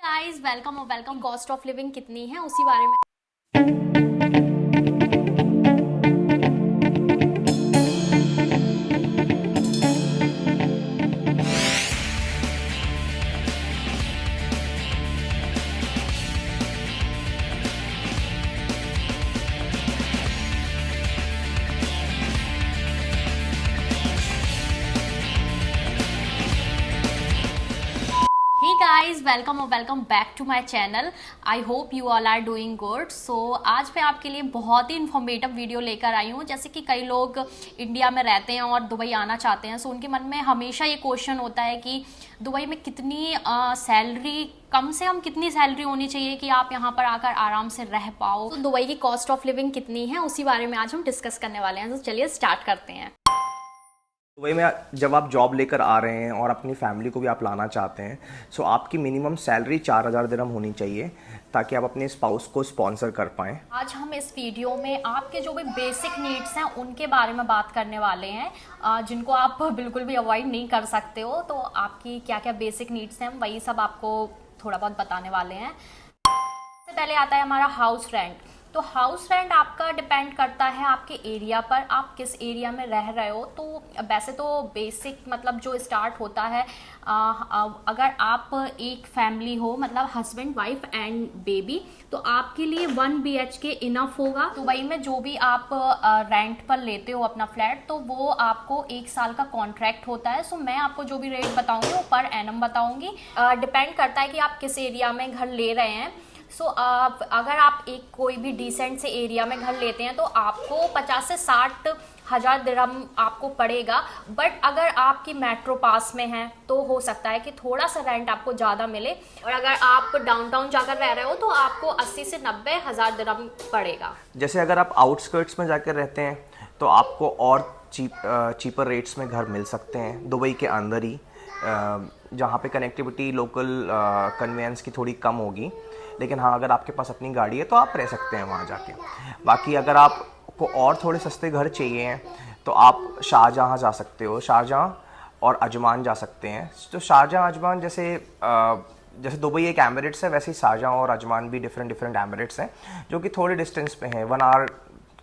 Guys welcome और welcome. Cost of living कितनी है उसी बारे में हे गाइस वेलकम और welcome back to my channel. I hope you all are doing good. So आज मैं आपके लिए बहुत ही इन्फॉर्मेटिव वीडियो लेकर आई हूँ। जैसे कि कई लोग इंडिया में रहते हैं और दुबई आना चाहते हैं, सो उनके मन में हमेशा ये क्वेश्चन होता है कि दुबई में कितनी सैलरी, कम से कम कितनी सैलरी होनी चाहिए कि आप यहाँ पर आकर आराम से रह पाओ। तो दुबई की कॉस्ट ऑफ लिविंग कितनी है उसी बारे में आज हम डिस्कस करने वाले हैं। तो चलिए स्टार्ट करते हैं। दुबई में जब आप जॉब लेकर आ रहे हैं और अपनी फैमिली को भी आप लाना चाहते हैं, सो आपकी मिनिमम सैलरी 4000 दिरहम होनी चाहिए ताकि आप अपने स्पाउस को स्पॉन्सर कर पाएं। आज हम इस वीडियो में आपके जो भी बेसिक नीड्स हैं उनके बारे में बात करने वाले हैं, जिनको आप बिल्कुल भी अवॉइड नहीं कर सकते हो। तो आपकी क्या क्या बेसिक नीड्स हैं वही सब आपको थोड़ा बहुत बताने वाले हैं। सबसे पहले आता है हमारा हाउस रेंट। तो हाउस रेंट आपका डिपेंड करता है आपके एरिया पर, आप किस एरिया में रह रहे हो। तो वैसे तो बेसिक मतलब जो स्टार्ट होता है, अगर आप एक फैमिली हो मतलब हस्बैंड वाइफ एंड बेबी, तो आपके लिए 1 BHK इनफ होगा। दुबई में जो भी आप रेंट पर लेते हो अपना फ्लैट, तो वो आपको 1 साल का कॉन्ट्रैक्ट होता है। सो मैं आपको जो भी रेट बताऊंगी वो पर एनम बताऊंगी। डिपेंड करता है कि आप किस एरिया में घर ले रहे हैं। सो अगर आप एक कोई भी डिसेंट से एरिया में घर लेते हैं तो आपको 50 से 60 हज़ार दिरहम आपको पड़ेगा। बट अगर आपकी मेट्रो पास में है तो हो सकता है कि थोड़ा सा रेंट आपको ज़्यादा मिले, और अगर आप डाउनटाउन जाकर रह रहे हो तो आपको 80 से 90 हज़ार दिरहम पड़ेगा। जैसे अगर आप आउटस्कर्ट्स में जाकर रहते हैं तो आपको और चीपर रेट्स में घर मिल सकते हैं दुबई के अंदर ही, जहाँ पे कनेक्टिविटी लोकल कन्वेंस की थोड़ी कम होगी। लेकिन हाँ, अगर आपके पास अपनी गाड़ी है तो आप रह सकते हैं वहाँ जाके। बाकी अगर आपको और थोड़े सस्ते घर चाहिए हैं तो आप शारजाह जा सकते हो, शारजाह और अजमान जा सकते हैं। तो शारजाह अजमान जैसे दुबई एक एमिरेट्स है, वैसे ही शारजाह और अजमान भी डिफरेंट एमिरेट्स हैं जो कि थोड़े डिस्टेंस पे हैं। 1 आवर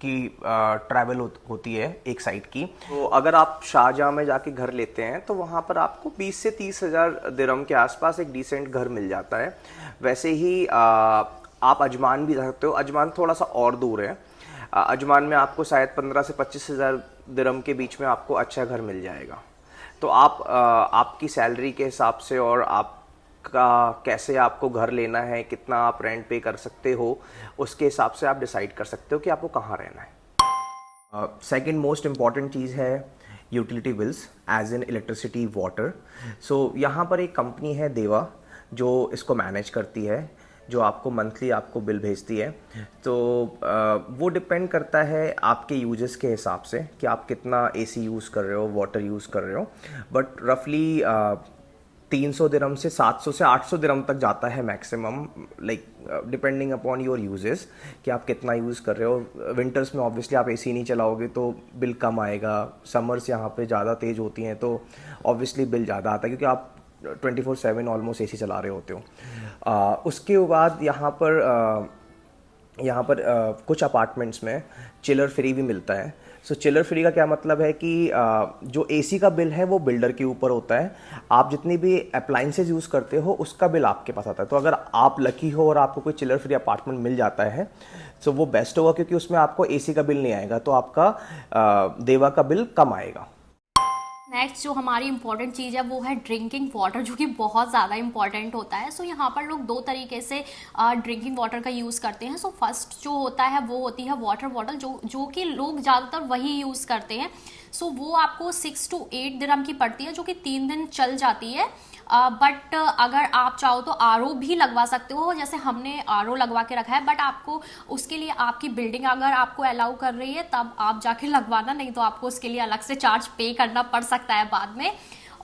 की ट्रैवल होती है एक साइड की। तो अगर आप शारजाह में जाके घर लेते हैं तो वहाँ पर आपको 20 से 30 हज़ार दिरहम के आसपास एक डिसेंट घर मिल जाता है। वैसे ही आप अजमान भी जा सकते हो। अजमान थोड़ा सा और दूर है। अजमान में आपको शायद 15 से 25 हज़ार दिरहम के बीच में आपको अच्छा घर मिल जाएगा। तो आप आपकी सैलरी के हिसाब से और आप का कैसे आपको घर लेना है, कितना आप रेंट पे कर सकते हो, उसके हिसाब से आप डिसाइड कर सकते हो कि आपको कहाँ रहना है। सेकंड मोस्ट इम्पॉर्टेंट चीज़ है utility bills, as in electricity, water. So यहाँ पर एक कंपनी है देवा जो इसको मैनेज करती है, जो आपको मंथली आपको बिल भेजती है। तो वो डिपेंड करता है आपके यूजेस के हिसाब से कि आप कितना AC यूज़ कर रहे हो, वाटर यूज़ कर रहे हो। बट रफली 300 दिरहम से 700 से 800 दिरहम तक जाता है maximum, like depending upon your uses कि आप कितना यूज़ कर रहे हो। विंटर्स में ऑब्वियसली आप AC नहीं चलाओगे तो बिल कम आएगा। समर्स यहाँ पे ज़्यादा तेज़ होती हैं तो ऑब्वियसली बिल ज़्यादा आता है क्योंकि आप 24/7 ऑलमोस्ट AC चला रहे होते हो। उसके बाद यहाँ पर कुछ अपार्टमेंट्स में चिलर फ्री भी मिलता है। सो चिलर फ्री का क्या मतलब है कि जो AC का बिल है वो बिल्डर के ऊपर होता है। आप जितनी भी अप्लाइंसेज यूज़ करते हो उसका बिल आपके पास आता है। तो अगर आप लकी हो और आपको कोई चिलर फ्री अपार्टमेंट मिल जाता है तो वो बेस्ट होगा, क्योंकि उसमें आपको AC का बिल नहीं आएगा, तो आपका देवा का बिल कम आएगा। नेक्स्ट जो हमारी इंपॉर्टेंट चीज़ है वो है ड्रिंकिंग वाटर, जो कि बहुत ज़्यादा इंपॉर्टेंट होता है। सो यहाँ पर लोग 2 तरीके से ड्रिंकिंग वाटर का यूज़ करते हैं। सो फर्स्ट जो होता है वो होती है वाटर बॉटल, जो कि लोग ज़्यादातर वही यूज़ करते हैं। सो वो आपको 6 to 8 दिरहम की पड़ती है, जो कि 3 दिन चल जाती है। बट अगर आप चाहो तो RO भी लगवा सकते हो, जैसे हमने RO लगवा के रखा है। बट आपको उसके लिए आपकी बिल्डिंग अगर आपको अलाउ कर रही है तब आप जाके लगवाना, नहीं तो आपको उसके लिए अलग से चार्ज पे करना पड़ सकता है बाद में।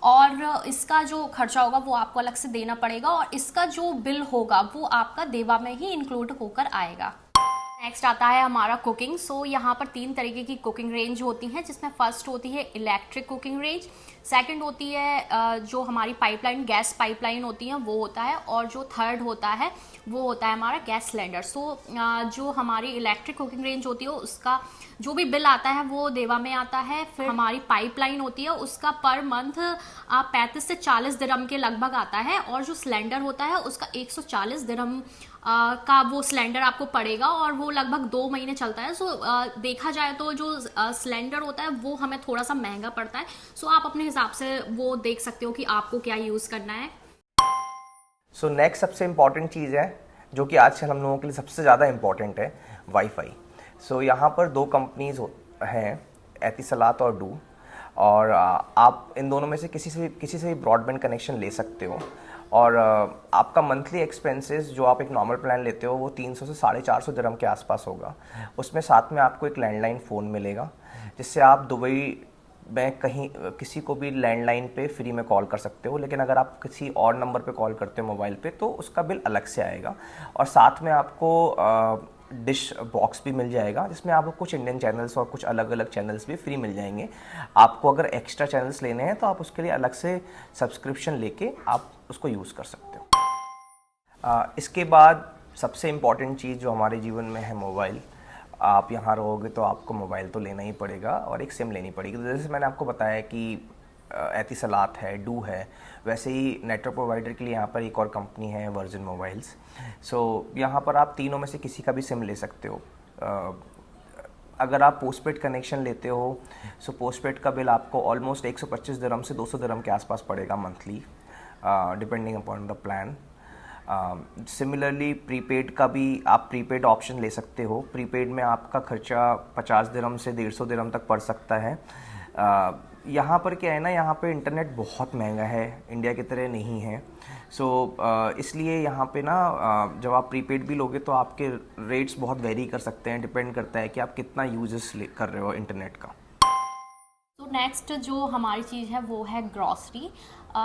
और इसका जो खर्चा होगा वो आपको अलग से देना पड़ेगा, और इसका जो बिल होगा वो आपका देवा में ही इंक्लूड होकर आएगा। नेक्स्ट आता है हमारा कुकिंग। सो यहाँ पर 3 तरीके की कुकिंग रेंज होती हैं, जिसमें फर्स्ट होती है इलेक्ट्रिक कुकिंग रेंज, सेकंड होती है जो हमारी पाइपलाइन, गैस पाइपलाइन होती है वो होता है, और जो थर्ड होता है वो होता है हमारा गैस सिलेंडर। सो जो हमारी इलेक्ट्रिक कुकिंग रेंज होती है उसका जो भी बिल आता है वो देवा में आता है। फिर हमारी पाइपलाइन होती है उसका पर मंथ 35 से 40 दिरहम के लगभग आता है, और जो सिलेंडर होता है उसका 140 दिरहम का वो सिलेंडर आपको पड़ेगा, और वो लगभग 2 महीने चलता है। सो देखा जाए तो जो सिलेंडर होता है वो हमें थोड़ा सा महंगा पड़ता है। सो आप अपने हिसाब से वो देख सकते हो कि आपको क्या यूज़ करना है। सो नेक्स्ट सबसे इम्पॉर्टेंट चीज़ है जो कि आजकल हम लोगों के लिए सबसे ज़्यादा इम्पॉर्टेंट है, वाईफाई। सो यहाँ पर 2 कंपनीज हैं, एतिसलात और डू, और आप इन दोनों में से किसी से भी ब्रॉडबैंड कनेक्शन ले सकते हो। और आपका मंथली एक्सपेंसेस जो आप एक नॉर्मल प्लान लेते हो वो 300 से 450 दिरहम के आसपास होगा। उसमें साथ में आपको एक लैंडलाइन फ़ोन मिलेगा जिससे आप दुबई में कहीं किसी को भी लैंडलाइन पे फ्री में कॉल कर सकते हो। लेकिन अगर आप किसी और नंबर पे कॉल करते हो मोबाइल पे तो उसका बिल अलग से आएगा। और साथ में आपको डिश बॉक्स भी मिल जाएगा जिसमें आपको कुछ इंडियन चैनल्स और कुछ अलग अलग चैनल्स भी फ्री मिल जाएंगे। आपको अगर एक्स्ट्रा चैनल्स लेने हैं तो आप उसके लिए अलग से सब्सक्रिप्शन लेके आप उसको यूज़ कर सकते हो। इसके बाद सबसे इम्पॉर्टेंट चीज़ जो हमारे जीवन में है, मोबाइल। आप यहाँ रहोगे तो आपको मोबाइल तो लेना ही पड़ेगा और एक सिम लेनी पड़ेगी। तो जैसे मैंने आपको बताया कि एतिसलात है, डू है, वैसे ही नेटवर्क प्रोवाइडर के लिए यहाँ पर एक और कंपनी है, वर्जिन मोबाइल्स। सो यहाँ पर आप तीनों में से किसी का भी सिम ले सकते हो। अगर आप पोस्टपेड कनेक्शन लेते हो सो पोस्टपेड का बिल आपको ऑलमोस्ट 125 दिरहम से 200 दिरहम के आसपास पड़ेगा monthly, depending upon the plan. Similarly prepaid का भी आप प्रीपेड ऑप्शन ले सकते हो। प्रीपेड में आपका खर्चा 50 दिरहम से 150 दिरहम तक पड़ सकता है। यहाँ पर क्या है ना, यहाँ पे इंटरनेट बहुत महंगा है, इंडिया की तरह नहीं है। सो इसलिए यहाँ पे ना जब आप प्रीपेड भी लोगे तो आपके रेट्स बहुत वेरी कर सकते हैं, डिपेंड करता है कि आप कितना यूजेस कर रहे हो इंटरनेट का। तो नेक्स्ट जो हमारी चीज़ है वो है ग्रॉसरी।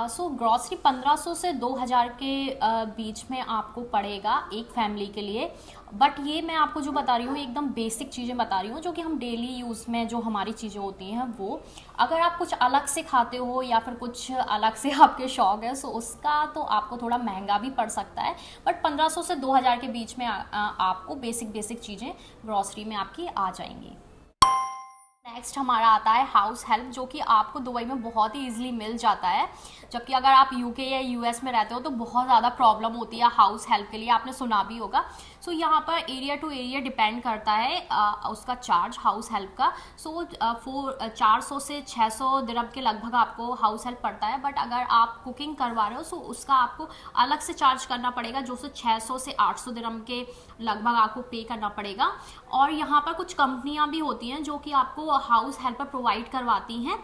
सो ग्रॉसरी 1500 से 2000 के बीच में आपको पड़ेगा एक फैमिली के लिए। बट ये मैं आपको जो बता रही हूँ एकदम बेसिक चीज़ें बता रही हूँ जो कि हम डेली यूज़ में जो हमारी चीज़ें होती हैं वो। अगर आप कुछ अलग से खाते हो या फिर कुछ अलग से आपके शौक है सो उसका तो आपको थोड़ा महंगा भी पड़ सकता है। बट 1500 से 2000 के बीच में आपको बेसिक चीज़ें ग्रॉसरी में आपकी आ जाएंगी। नेक्स्ट हमारा आता है हाउस हेल्प, जो कि आपको दुबई में बहुत ही इजीली मिल जाता है। जबकि अगर आप यूके या यूएस में रहते हो तो बहुत ज़्यादा प्रॉब्लम होती है हाउस हेल्प के लिए, आपने सुना भी होगा। सो यहाँ पर एरिया टू एरिया डिपेंड करता है उसका चार्ज हाउस हेल्प का। सो 400 से 600 दिरहम के लगभग आपको हाउस हेल्प पड़ता है। बट अगर आप कुकिंग करवा रहे हो सो उसका आपको अलग से चार्ज करना पड़ेगा, जो 600 से 800 दिरहम के लगभग आपको पे करना पड़ेगा। और यहाँ पर कुछ कंपनियाँ भी होती हैं जो कि आपको हाउस हेल्पर प्रोवाइड करवाती हैं,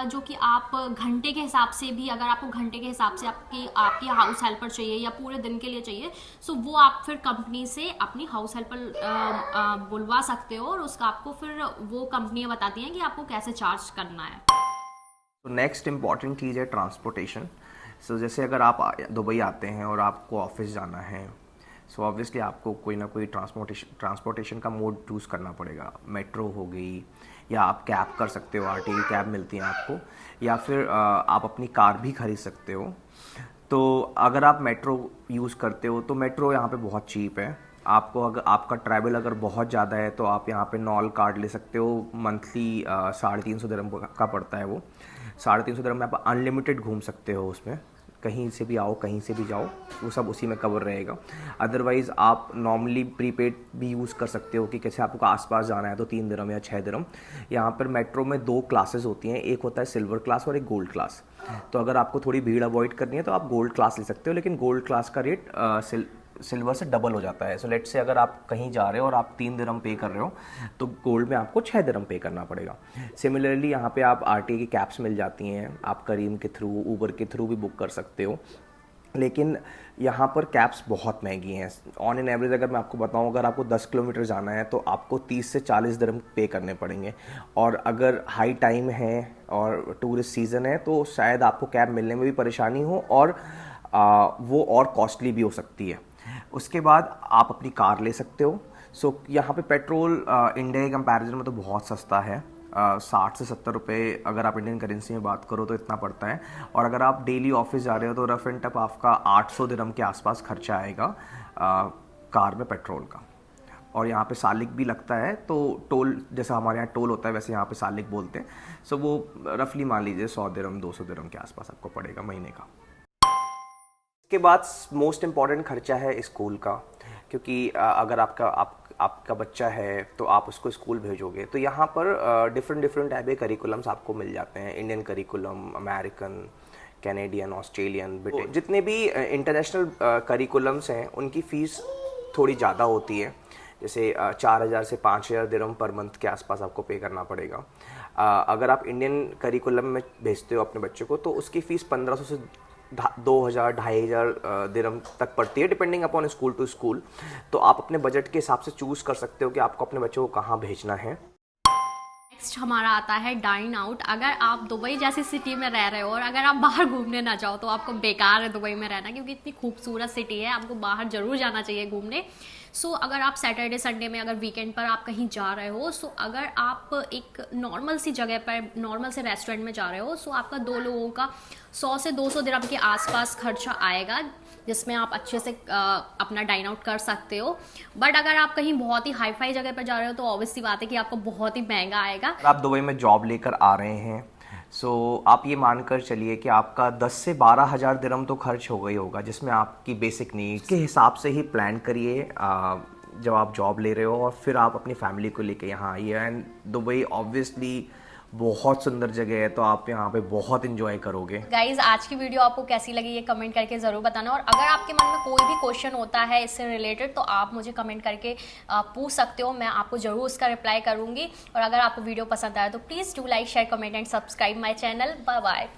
जो कि आप घंटे के हिसाब से भी, अगर आपको घंटे के हिसाब से आपकी हाउस हेल्पर चाहिए या पूरे दिन के लिए चाहिए सो वो आप फिर कंपनी से अपनी हाउस हेल्पर बुलवा सकते हो और उसका आपको फिर वो कंपनियाँ बताती हैं कि आपको कैसे चार्ज करना है। तो नेक्स्ट इम्पॉर्टेंट चीज़ है ट्रांसपोर्टेशन। सो जैसे अगर आप दुबई आते हैं और आपको ऑफिस जाना है सो ऑब्वियसली आपको कोई ना कोई ट्रांसपोर्टेशन का मोड चूज़ करना पड़ेगा। मेट्रो हो गई, या आप कैब कर सकते हो, आरटीई कैब मिलती है आपको, या फिर आप अपनी कार भी खरीद सकते हो। तो अगर आप मेट्रो यूज़ करते हो तो मेट्रो यहाँ पे बहुत चीप है। आपको अगर आपका ट्रैवल अगर बहुत ज़्यादा है तो आप यहाँ पे नॉल कार्ड ले सकते हो, मंथली 350 दिरहम का पड़ता है वो। 350 दिरहम में आप अनलिमिटेड घूम सकते हो, उसमें कहीं से भी आओ कहीं से भी जाओ वो सब उसी में कवर रहेगा। अदरवाइज़ आप नॉर्मली प्रीपेड भी यूज़ कर सकते हो कि कैसे आपको आसपास जाना है तो 3 दिरहम या 6 दिरहम। यहाँ पर मेट्रो में 2 क्लासेस होती हैं, एक होता है सिल्वर क्लास और एक गोल्ड क्लास। तो अगर आपको थोड़ी भीड़ अवॉइड करनी है तो आप गोल्ड क्लास ले सकते हो, लेकिन गोल्ड क्लास का रेट सिल्वर से डबल हो जाता है। सो लेट से अगर आप कहीं जा रहे हो और आप 3 दिरहम पे कर रहे हो तो गोल्ड में आपको 6 दिरहम पे करना पड़ेगा। सिमिलरली यहाँ पे आप आरटीई की कैब्स मिल जाती हैं, आप करीम के थ्रू, ऊबर के थ्रू भी बुक कर सकते हो। लेकिन यहाँ पर कैब्स बहुत महंगी हैं। ऑन एन एवरेज अगर मैं आपको बताऊँ, अगर आपको 10 किलोमीटर जाना है तो आपको 30 से 40 दिरहम पे करने पड़ेंगे। और अगर हाई टाइम है और टूरिस्ट सीज़न है तो शायद आपको कैब मिलने में भी परेशानी हो और वो और कॉस्टली भी हो सकती है। उसके बाद आप अपनी कार ले सकते हो। सो यहाँ पे पेट्रोल इंडिया के कंपैरिजन में तो बहुत सस्ता है। 60 से 70 रुपये अगर आप इंडियन करेंसी में बात करो तो इतना पड़ता है। और अगर आप डेली ऑफिस जा रहे हो तो रफ एंड टफ आपका 800 दिरहम के आसपास खर्चा आएगा कार में पेट्रोल का। और यहाँ पे सालिक भी लगता है, तो टोल जैसा हमारे यहाँ टोल होता है वैसे यहाँ पे सालिक बोलते हैं। सो वो रफली मान लीजिए 100 दिरहम 200 दिरहम के आसपास आपको पड़ेगा महीने का। इसके बाद मोस्ट इम्पॉर्टेंट खर्चा है स्कूल का, क्योंकि अगर आपका बच्चा है तो आप उसको स्कूल भेजोगे तो यहाँ पर डिफरेंट टाइप के करिकुलम्स आपको मिल जाते हैं। Indian curriculum, American, Canadian, Australian, British, जितने भी इंटरनेशनल करिकुलम्स हैं उनकी फ़ीस थोड़ी ज़्यादा होती है। जैसे 4000 से 5000 दिरहम पर मंथ के आसपास आपको पे करना पड़ेगा। अगर आप इंडियन करिकुलम में भेजते हो अपने बच्चे को तो उसकी फ़ीस 1500 से 2000 2500 दिरहम तक पड़ती है, depending upon school to school. तो आप अपने बजट के हिसाब से चूज़ कर सकते हो कि आपको अपने बच्चों को कहाँ भेजना है। नेक्स्ट हमारा आता है डाइन आउट। अगर आप दुबई जैसी सिटी में रह रहे हो और अगर आप बाहर घूमने ना जाओ तो आपको बेकार है दुबई में रहना, क्योंकि इतनी खूबसूरत सिटी है, आपको बाहर ज़रूर जाना चाहिए घूमने। सो अगर आप सैटरडे संडे में अगर वीकेंड पर आप कहीं जा रहे हो, सो अगर आप एक नॉर्मल सी जगह पर नॉर्मल से रेस्टोरेंट में जा रहे हो, सो आपका 2 लोगों का 100 से 200 दिरहम के आसपास खर्चा आएगा, जिसमें आप अच्छे से अपना डाइन आउट कर सकते हो। बट अगर आप कहीं बहुत ही हाई फाई जगह पर जा रहे हो तो ऑब्वियसली बात है कि आपको बहुत ही महंगा आएगा। आप दुबई में जॉब लेकर आ रहे हैं, सो आप ये मानकर चलिए कि आपका 10 से 12 हज़ार दिरहम तो खर्च हो गई होगा, जिसमें आपकी बेसिक नीड्स के हिसाब से ही प्लान करिए जब आप जॉब ले रहे हो और फिर आप अपनी फैमिली को लेके यहाँ आइए। एंड दुबई ऑब्वियसली बहुत सुंदर जगह है, तो आप यहाँ पे बहुत इंजॉय करोगे। गाइज आज की वीडियो आपको कैसी लगी ये कमेंट करके ज़रूर बताना, और अगर आपके मन में कोई भी क्वेश्चन होता है इससे रिलेटेड तो आप मुझे कमेंट करके पूछ सकते हो, मैं आपको ज़रूर उसका रिप्लाई करूँगी। और अगर आपको वीडियो पसंद आया तो please do like, share, comment and subscribe my channel. Bye bye.